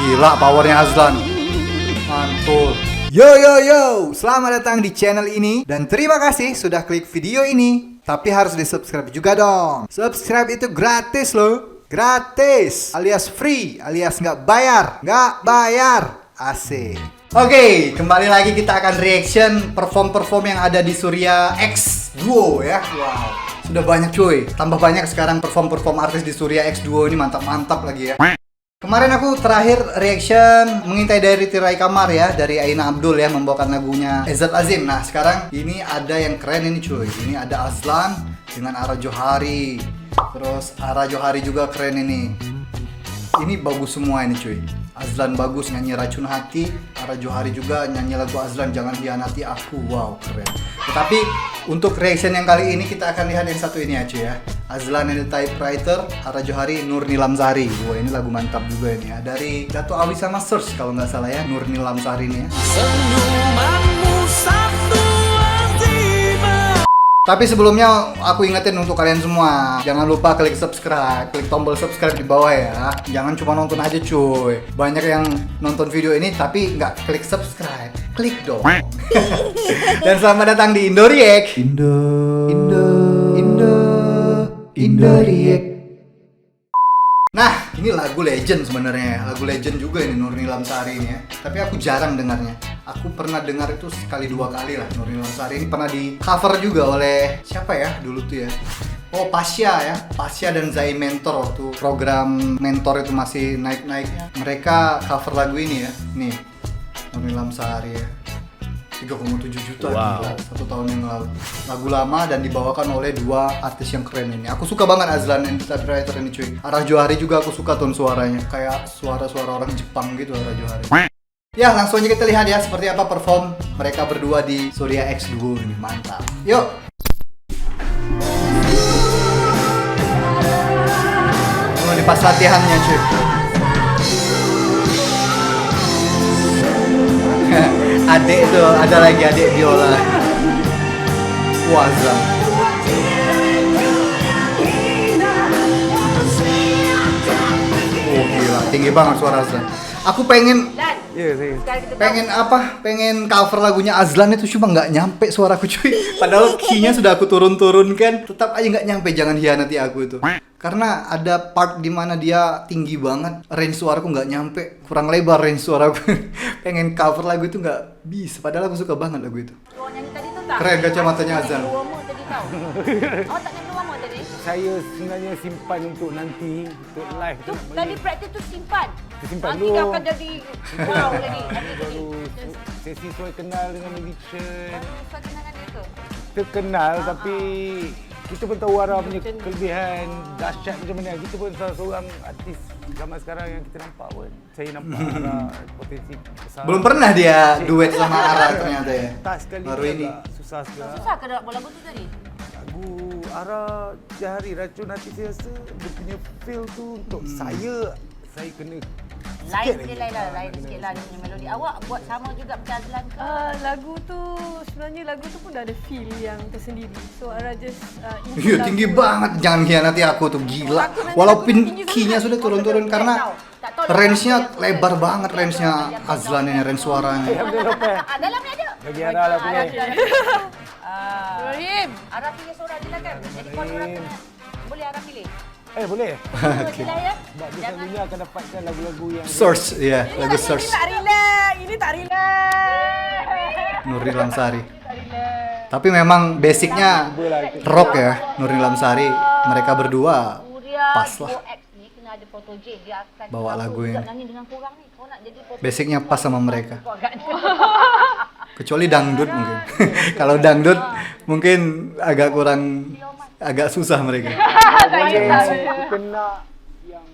Gila powernya Azlan. Mantul. Yo yo yo, selamat datang di channel ini dan terima kasih sudah klik video ini. Tapi harus di subscribe juga dong. Subscribe itu gratis loh. Gratis alias free alias nggak bayar. Asik. Oke, kembali lagi kita akan reaction perform yang ada di Surya X Duo ya. Wow, sudah banyak cuy. Tambah banyak sekarang perform artis di Surya X Duo ini, mantap lagi ya. Kemarin aku terakhir reaction Mengintai dari Tirai Kamar ya, dari Aina Abdul ya, membawakan lagunya Ezat Azim. Nah sekarang ini ada yang keren ini cuy. Ini ada Azlan dengan Ara Johari. Terus Ara Johari juga keren ini. Ini bagus semua ini cuy. Azlan bagus nyanyi Racun Hati, Ara Johari juga nyanyi lagu Azlan Jangan Hianati Aku. Wow, keren. Tetapi untuk reaction yang kali ini kita akan lihat yang satu ini aja ya. Azlan and the Typewriter, Ara Johari, Nur Nilam Sari. Wah, ini lagu mantap juga ini ya. Dari Dato' Ali sama Search kalau nggak salah ya, Nur Nilam Sari ini ya. Tapi sebelumnya aku ingetin untuk kalian semua, jangan lupa klik subscribe, klik tombol subscribe di bawah ya. Jangan cuma nonton aja cuy. Banyak yang nonton video ini tapi nggak klik subscribe. Klik dong. Dan selamat datang di Indo React. Indo React. Nah, ini lagu legend sebenarnya. Lagu legend juga ini Nur Nilam Sari ini ya. Tapi aku jarang dengarnya. Aku pernah dengar itu sekali dua kali lah. Nur Nilam Sari ini pernah di cover juga oleh siapa ya dulu tuh ya? Oh, Pasha ya. Pasha dan Zai Mentor waktu program Mentor itu masih naik-naiknya. Mereka cover lagu ini ya. Nih, Nur Nilam Sari ya. 3,7 juta gila, 1 tahun yang lalu. Lagu lama dan dibawakan oleh dua artis yang keren ini. Aku suka banget Azlan and the Typewriter ini cuy. Ara Johari juga aku suka tone suaranya. Kayak suara-suara orang Jepang gitu Ara Johari. Ya, langsung aja kita lihat ya seperti apa perform mereka berdua di Surya X Duo ini. Mantap. Yuk. Oh, di pas latihannya cuy. Adek tuh, ada lagi adek biola. Wah, Azlan. Oh gila, tinggi banget suara Azlan. Aku pengen cover lagunya Azlan itu cuma nggak nyampe suaraku cuy. Padahal key-nya sudah aku turunkan, tetap aja nggak nyampe Jangan Hianati Aku itu. Karena ada part dimana dia tinggi banget, range suaraku nggak nyampe, kurang lebar range suaraku. Pengen cover lagu itu nggak bisa, padahal aku suka banget lagu itu. Keren kacamatanya Azlan. Saya sebenarnya simpan untuk nanti, untuk live tu. Tadi praktis tu simpan. Simpan nanti dulu. Nanti akan jadi wow jadi. Baru sesi soal kenal dengan musician. Baru kenal dengan dia ke? Terkenal tapi kita pun tahu Ara punya kelebihan dahsyat macam mana. Kita pun salah seorang artis zaman sekarang yang kita nampak pun. Saya nampak Ara potensi besar. Belum pernah dia duet sama Ara ternyata ya. Tak sekali baru ini. Susah sekali. Susah ke nak buat lagu tu tadi? Lagu Ara Johari Racun Hati, saya rasa dia punya feel tu untuk saya kena Lain sikit lah dia punya melodi. Awak buat sama juga macam Azlan ke? Lagu tu sebenarnya lagu tu pun dah ada feel yang tersendiri. So Ara just Iya, tinggi banget Jangan Hianati Aku tuh gila. Walaupun key-nya sudah turun karena range-nya lebar banget, range-nya Azlan ini, range suaranya. Dalamnya ada. bagi Ara lah punya. Rahim. Ara pilih seorang je lah kan? Jadi kau orang kena. Boleh Ara pilih? Boleh. Okay. Ya? Sebab dia selalunya akan dapatkan lagu-lagu yang Source, ya, lagu Source. Ini tak relax. Nur Nilam Sari. Tapi memang basicnya rock ya, Nur Nilam Sari. Mereka berdua pas lah Ada fotogen, dia akan bawa lagu ini. nyanyi dengan kurang ni. Kau nak jadi fotogen. Basicnya pas sama mereka. Kecuali dangdut mungkin. Kalau dangdut mungkin agak susah mereka. kena yang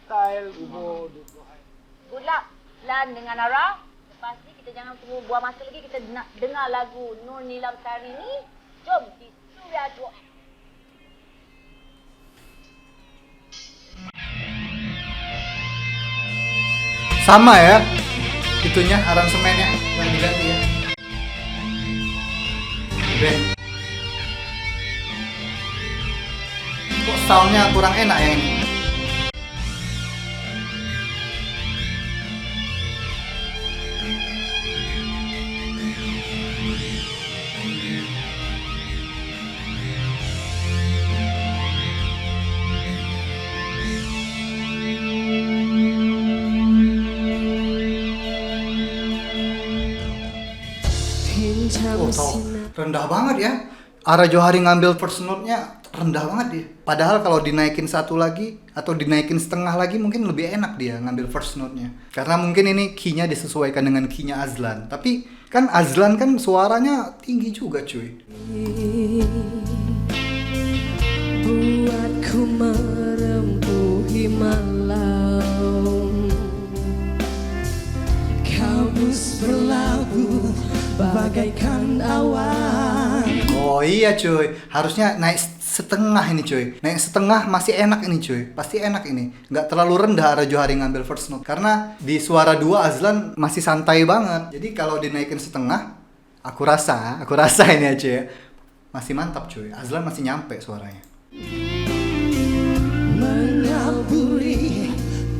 style umur 20-an. Good luck Lan dengan Ara. Lepas ni kita jangan tunggu buang masa lagi, kita nak dengar lagu Nur Nilam Sari ni. Jom di Surya Duo. Sama ya itunya, aransemennya yang diganti ya. Band. Kok soundnya kurang enak ya ini? rendah banget ya. Ara Johari ngambil first note-nya rendah banget dia. Padahal kalau dinaikin satu lagi atau dinaikin setengah lagi mungkin lebih enak dia ngambil first note-nya. Karena mungkin ini key-nya disesuaikan dengan key-nya Azlan. Tapi kan Azlan kan suaranya tinggi juga cuy. Buatku merembuhi malam, kabus berlabuh bagaikan awan. Oh iya cuy, harusnya naik setengah ini cuy. Naik setengah masih enak ini cuy. Pasti enak ini. Nggak terlalu rendah Ara Johari ngambil first note. Karena di suara 2 Azlan masih santai banget. Jadi kalau dinaikin setengah, aku rasa ini aja ya. Masih mantap cuy. Azlan masih nyampe suaranya.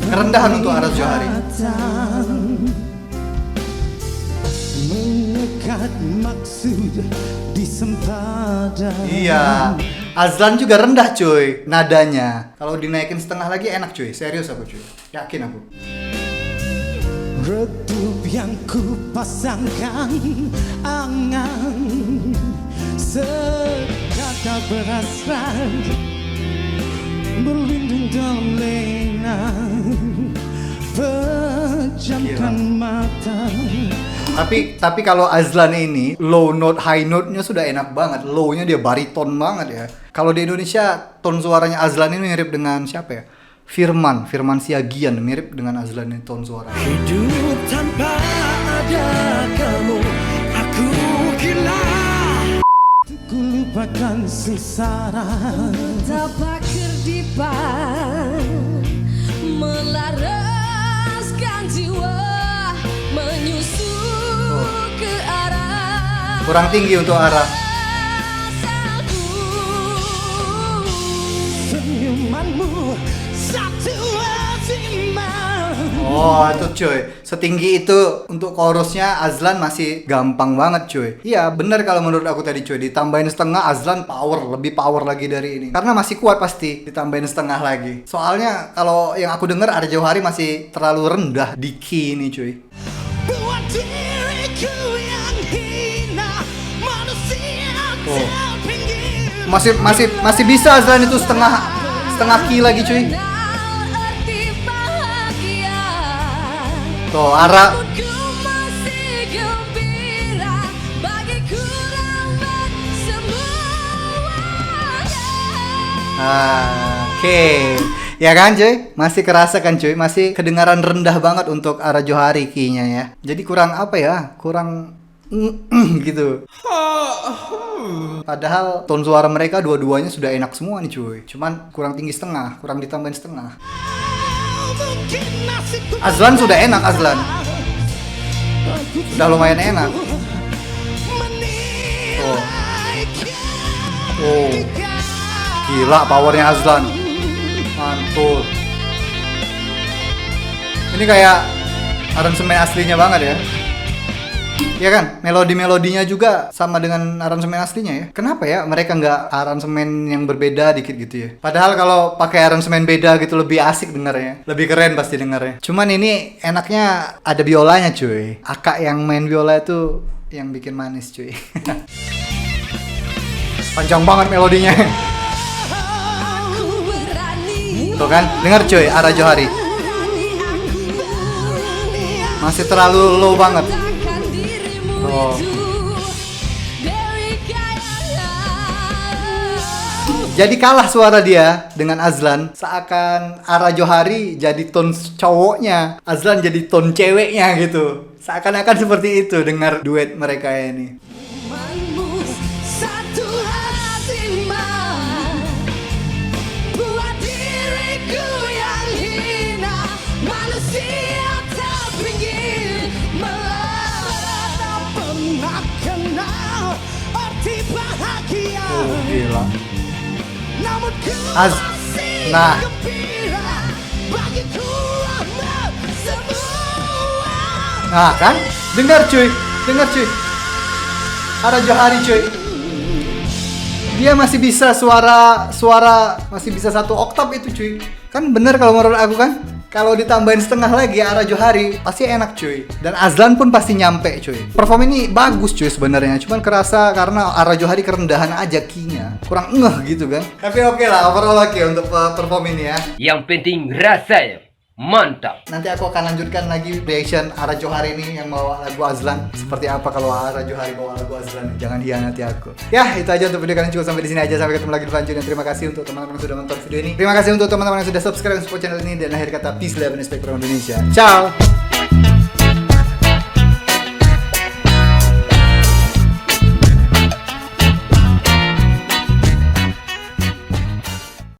Kerendahan untuk Ara Johari. Menyekat maksud di sempadan. Iya, Azlan juga rendah cuy nadanya. Kalau dinaikin setengah lagi enak cuy. Serius aku cuy. Yakin aku. Redup yang ku pasangkan angan, sekata berasrat berlindung dalam lena, pejamkan mata. Tapi kalau Azlan ini low note high note-nya sudah enak banget. Low-nya dia bariton banget ya. Kalau di Indonesia ton suaranya Azlan ini mirip dengan siapa ya? Firman Siagian mirip dengan Azlan ini ton suara. Hidup tanpa ada kamu, aku gila. Ku lupakan sengsara, betapa kerdipan melaraskan jiwa menyusul ke arah. Kurang tinggi untuk arah. Senyumanmu satu Oh itu cuy, setinggi itu untuk chorusnya Azlan masih gampang banget cuy. Iya bener kalau menurut aku tadi cuy, ditambahin setengah Azlan lebih power lagi dari ini. Karena masih kuat pasti ditambahin setengah lagi. Soalnya kalau yang aku dengar Ara Johari masih terlalu rendah di key ini cuy. Buat diriku yang hina, manusia terpinggir. Masih bisa Azlan itu setengah key lagi cuy. Tuh Ara. Oke. Ya kan cuy? Masih kerasa kan cuy? Masih kedengaran rendah banget untuk Ara Johari key-nya ya. Jadi kurang apa ya? Kurang gitu. Padahal ton suara mereka dua-duanya sudah enak semua nih cuy. Cuman kurang tinggi setengah, kurang ditambahin setengah. Azlan sudah enak Azlan. Sudah lumayan enak. Oh. Gila powernya Azlan. Mantul. Ini kayak aransemen aslinya banget ya. Ya kan, melodinya juga sama dengan aransemen aslinya ya. Kenapa ya mereka nggak aransemen yang berbeda dikit gitu ya? Padahal kalau pakai aransemen beda gitu lebih asik dengarnya, lebih keren pasti dengarnya. Cuman ini enaknya ada biolanya cuy. Akak yang main biola itu yang bikin manis cuy. Panjang banget melodinya. Tuh kan, dengar cuy Ara Johari. Masih terlalu low banget. Oh. Jadi kalah suara dia dengan Azlan. Seakan Ara Johari jadi ton cowoknya, Azlan jadi ton ceweknya gitu. Seakan-akan seperti itu dengar duet mereka ini. Oh, gila. Nah. Nah kan? Dengar cuy. Ara Johari cuy. Dia masih bisa suara masih bisa 1 oktav itu cuy. Kan bener kalau menurut aku kan. Kalau ditambahin setengah lagi Ara Johari pasti enak cuy. Dan Azlan pun pasti nyampe cuy. Perform ini bagus cuy sebenarnya. Cuman kerasa karena Ara Johari kerendahan aja key-nya. Kurang ngeh gitu kan. Tapi oke lah, overall oke untuk perform ini ya. Yang penting rasanya mantap. Nanti aku akan lanjutkan lagi reaction Ara Johari ini yang bawa lagu Azlan. Seperti apa kalau Ara Johari bawa lagu Azlan. Jangan hianati aku. Ya, itu aja untuk video kalian, cukup sampai di sini aja. Sampai ketemu lagi di selanjutnya. Terima kasih untuk teman-teman yang sudah menonton video ini. Terima kasih untuk teman-teman yang sudah subscribe dan support channel ini. Dan akhir kata, peace, love, and respect from Indonesia. Ciao.